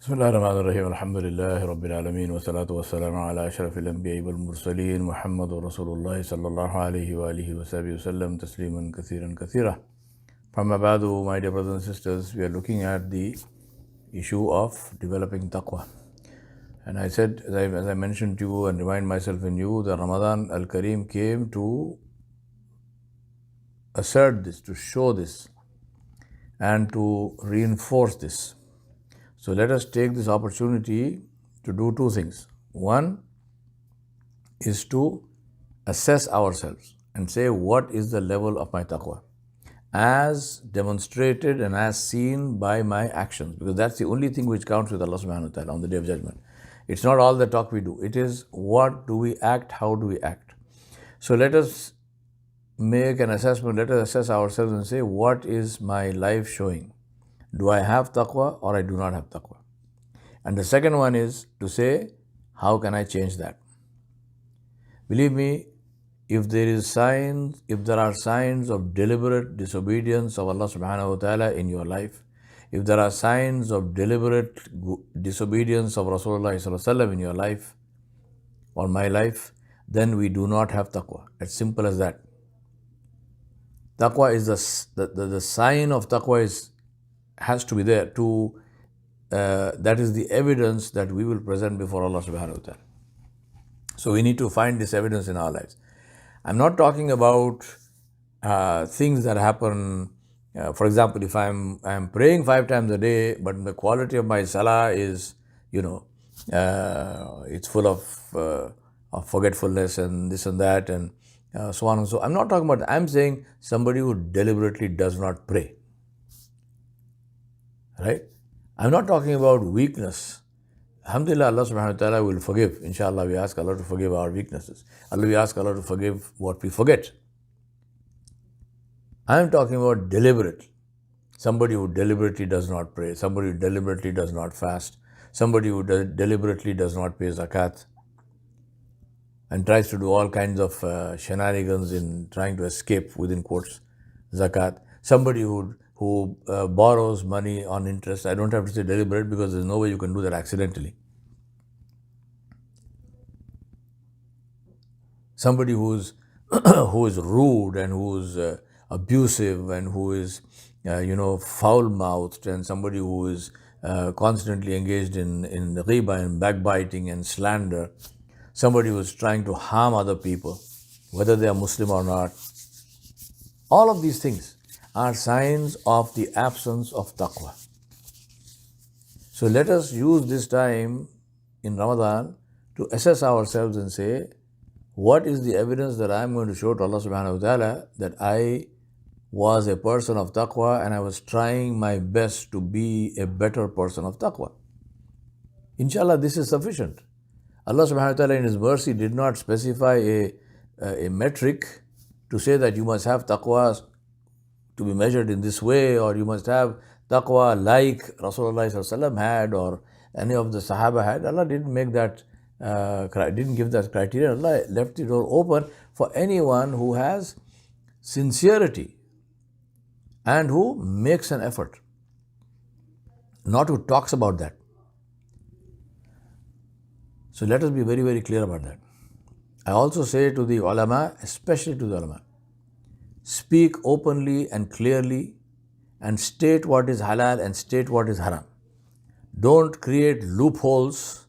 بسم الله الرحمن الرحيم الحمد لله رب العالمين والصلاة والسلام على أشرف الأنبياء والمرسلين محمد رسول الله صلى الله عليه وآله وصحبه وسلم تسليما كثيرا كثيرا. Amma ba'du, my dear brothers and sisters, we are looking at the issue of developing taqwa. And I said, as I mentioned to you and remind myself and you, the Ramadan al-Kareem came to assert this, to show this, and to reinforce this. So let us take this opportunity to do two things. One is to assess ourselves and say, what is the level of my taqwa, as demonstrated and as seen by my actions, because that's the only thing which counts with Allah subhanahu wa ta'ala on the Day of Judgment. It's not all the talk we do. It is what do we act, how do we act. So let us make an assessment, let us assess ourselves and say, what is my life showing? Do I have taqwa or I do not have taqwa? And the second one is to say, how can I change that? Believe me, if there are signs of deliberate disobedience of Allah subhanahu wa ta'ala in your life, if there are signs of deliberate disobedience of Rasulullah sallallahu alaihi wasallam in your life or my life, then we do not have taqwa. As simple as that. Taqwa is the sign of taqwa has to be there. That is the evidence that we will present before Allah subhanahu wa ta'ala. So we need to find this evidence in our lives. I'm not talking about things that happen. For example, if I'm praying 5 times a day, but the quality of my salah is, it's full of forgetfulness and this and that and so on and so on. I'm not talking about that. I'm saying somebody who deliberately does not pray. Right? I'm not talking about weakness. Alhamdulillah, Allah subhanahu wa ta'ala will forgive. Inshallah, we ask Allah to forgive our weaknesses. We ask Allah to forgive what we forget. I'm talking about deliberate. Somebody who deliberately does not pray, somebody who deliberately does not fast, somebody who deliberately does not pay zakat and tries to do all kinds of shenanigans in trying to escape, within quotes, zakat. Somebody who borrows money on interest. I don't have to say deliberate because there's no way you can do that accidentally. Somebody who is rude and who is abusive and who is foul-mouthed, and somebody who is constantly engaged in ghibah and backbiting and slander. Somebody who is trying to harm other people, whether they are Muslim or not. All of these things are signs of the absence of taqwa. So let us use this time in Ramadan to assess ourselves and say, what is the evidence that I am going to show to Allah subhanahu wa ta'ala that I was a person of taqwa and I was trying my best to be a better person of taqwa. Inshallah, this is sufficient. Allah subhanahu wa ta'ala in His mercy did not specify a metric to say that you must have taqwa to be measured in this way, or you must have taqwa like Rasulullah sallallahu alaihi wasallam had, or any of the Sahaba had. Allah didn't make that, didn't give that criteria. Allah left the door open for anyone who has sincerity and who makes an effort, not who talks about that. So let us be very, very clear about that. I also say to the ulama, especially to the ulama, speak openly and clearly and state what is halal and state what is haram. Don't create loopholes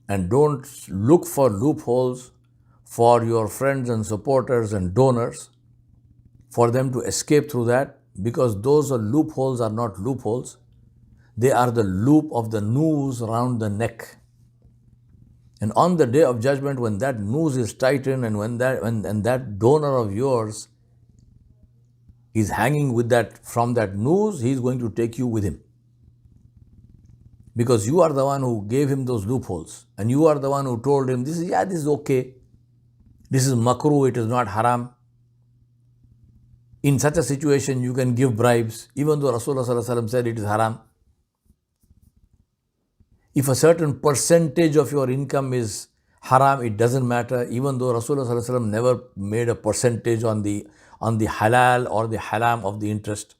and don't look for loopholes for your friends and supporters and donors for them to escape through that, because those loopholes are not loopholes. They are the loop of the noose around the neck. And on the Day of Judgment, when that noose is tightened and when that donor of yours is hanging from that noose, he is going to take you with him. Because you are the one who gave him those loopholes. And you are the one who told him, this is okay. This is makruh, it is not haram. In such a situation, you can give bribes, even though Rasulullah sallallahu alaihi wasallam said it is haram. If a certain percentage of your income is haram, it doesn't matter, even though Rasulullah sallallahu alaihi wasallam never made a percentage on the halal or the haram of the interest.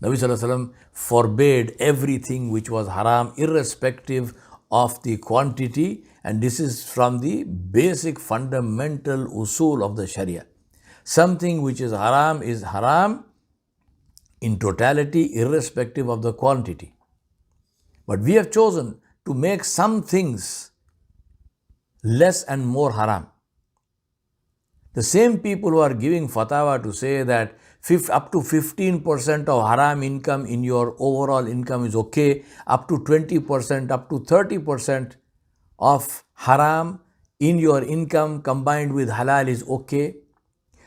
Nabi Sallallahu Alaihi Wasallam forbade everything which was haram, irrespective of the quantity, and this is from the basic fundamental usul of the Sharia. Something which is haram in totality, irrespective of the quantity. But we have chosen to make some things less and more haram. The same people who are giving fatwa to say that up to 15% of haram income in your overall income is okay, up to 20%, up to 30% of haram in your income combined with halal is okay.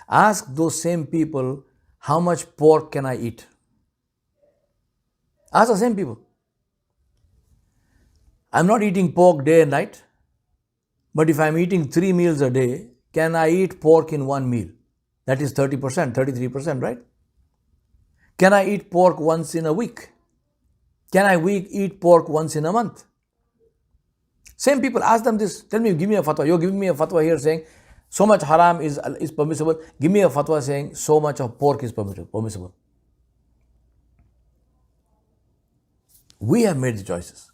Ask those same people, how much pork can I eat? Ask the same people. I'm not eating pork day and night, but if I'm eating 3 meals a day, can I eat pork in one meal? That is 30%, 33%, right? Can I eat pork once in a week? Can I eat pork once in a month? Same people, ask them this. Tell me, give me a fatwa. You're giving me a fatwa here saying so much haram is permissible. Give me a fatwa saying so much of pork is permissible. We have made the choices.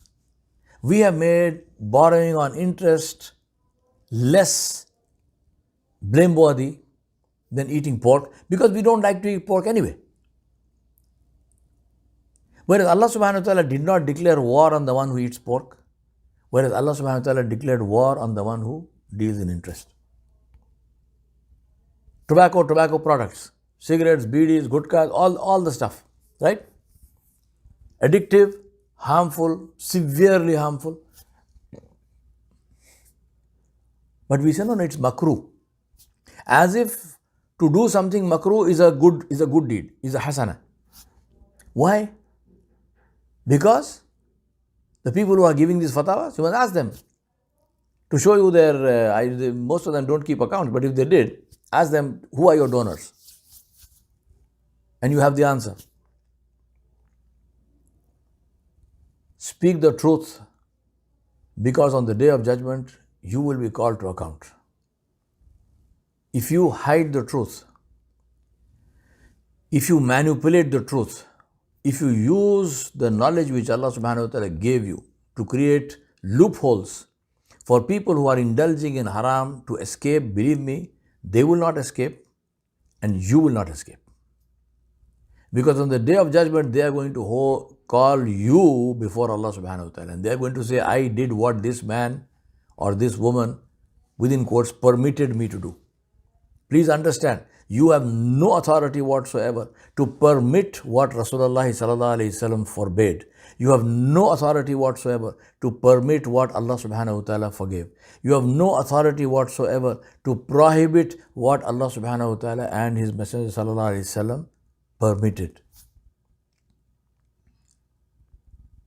We have made borrowing on interest less blameworthy than eating pork because we don't like to eat pork anyway. Whereas Allah subhanahu wa ta'ala did not declare war on the one who eats pork, whereas Allah subhanahu wa ta'ala declared war on the one who deals in interest. Tobacco products, cigarettes, bidis, gutkhas, all the stuff, right? Addictive, harmful, severely harmful. But we say, no, it's makruh. As if to do something makruh is a good deed, is a hasana. Why? Because the people who are giving these fatwas, you must ask them to show you their, most of them don't keep account, but if they did, ask them, who are your donors? And you have the answer. Speak the truth, because on the day of judgment, you will be called to account. If you hide the truth, if you manipulate the truth, if you use the knowledge which Allah subhanahu wa ta'ala gave you to create loopholes for people who are indulging in haram to escape, believe me, they will not escape and you will not escape. Because on the day of judgment, they are going to call you before Allah subhanahu wa ta'ala and they are going to say, I did what this man or this woman, within quotes, permitted me to do. Please understand, you have no authority whatsoever to permit what Rasulullah sallallahu alaihi wasallam forbade. You have no authority whatsoever to permit what Allah subhanahu wa ta'ala forgave. You have no authority whatsoever to prohibit what Allah subhanahu wa ta'ala and His Messenger sallallahu alaihi wasallam permitted.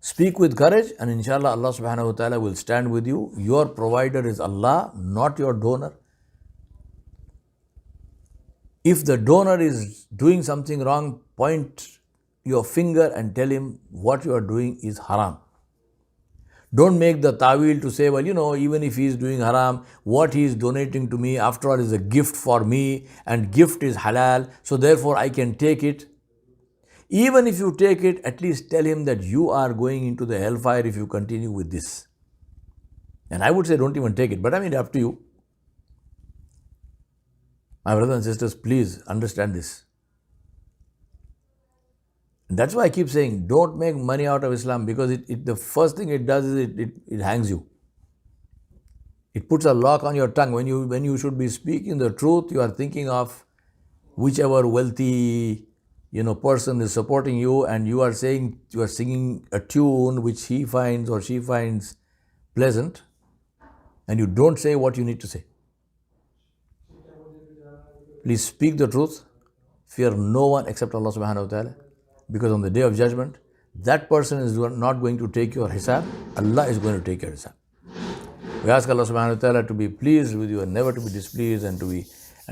Speak with courage and inshallah Allah subhanahu wa ta'ala will stand with you. Your provider is Allah, not your donor. If the donor is doing something wrong, point your finger and tell him what you are doing is haram. Don't make the ta'wil to say, well, even if he is doing haram, what he is donating to me, after all, is a gift for me and gift is halal, so therefore I can take it. Even if you take it, at least tell him that you are going into the hellfire if you continue with this. And I would say don't even take it, but up to you. My brothers and sisters, please understand this. And that's why I keep saying, don't make money out of Islam, because the first thing it does is it hangs you. It puts a lock on your tongue. When you should be speaking the truth, you are thinking of whichever wealthy person is supporting you, and you are singing a tune which he finds or she finds pleasant, and you don't say what you need to say. Please speak the truth. Fear no one except Allah subhanahu wa ta'ala. Because on the day of judgment, that person is not going to take your hisab. Allah is going to take your hisab. We ask Allah subhanahu wa ta'ala to be pleased with you and never to be displeased, and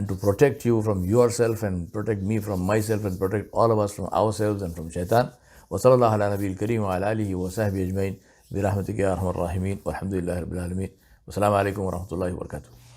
to protect you from yourself and protect me from myself and protect all of us from ourselves and from shaitan. Wa sallallahu ala nabiyil kareem wa ala alihi wa sahbihi ajmain bi rahmatika ya arhamar rahimin walhamdulillahi rabbil alamin. Wassalamu alaikum wa rahmatullahi wa barakatuh.